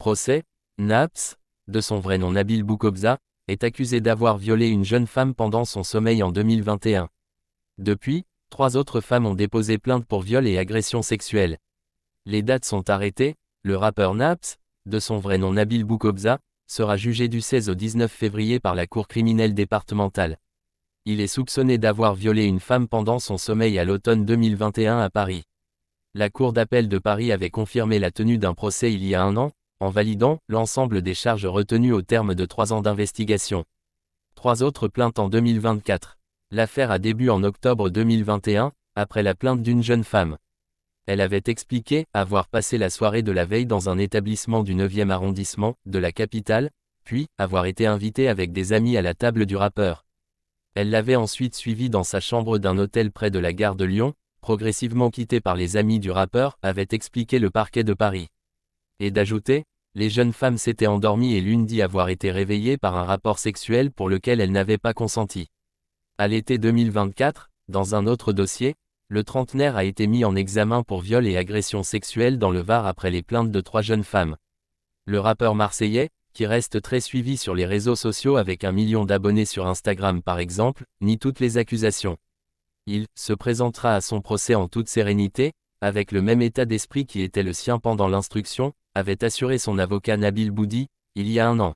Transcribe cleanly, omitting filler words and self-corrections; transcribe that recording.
Procès, Naps, de son vrai nom Nabil Boukobza, est accusé d'avoir violé une jeune femme pendant son sommeil en 2021. Depuis, 3 autres femmes ont déposé plainte pour viol et agression sexuelle. Les dates sont arrêtées, le rappeur Naps, de son vrai nom Nabil Boukobza, sera jugé du 16 au 19 février par la cour criminelle départementale. Il est soupçonné d'avoir violé une femme pendant son sommeil à l'automne 2021 à Paris. La Cour d'appel de Paris avait confirmé la tenue d'un procès il y a un an, en validant l'ensemble des charges retenues au terme de 3 ans d'investigation. 3 autres plaintes en 2024. L'affaire a débuté en octobre 2021, après la plainte d'une jeune femme. Elle avait expliqué avoir passé la soirée de la veille dans un établissement du 9e arrondissement, de la capitale, puis avoir été invitée avec des amis à la table du rappeur. Elle l'avait ensuite suivi dans sa chambre d'un hôtel près de la gare de Lyon, progressivement quitté par les amis du rappeur, avait expliqué le parquet de Paris. Et d'ajouter, les jeunes femmes s'étaient endormies et l'une dit avoir été réveillée par un rapport sexuel pour lequel elle n'avait pas consenti. À l'été 2024, dans un autre dossier, le trentenaire a été mis en examen pour viol et agression sexuelle dans le Var après les plaintes de 3 jeunes femmes. Le rappeur marseillais, qui reste très suivi sur les réseaux sociaux avec 1 million d'abonnés sur Instagram par exemple, nie toutes les accusations. Il se présentera à son procès en toute sérénité, avec le même état d'esprit qui était le sien pendant l'instruction, avait assuré son avocat Nabil Boudi, il y a un an.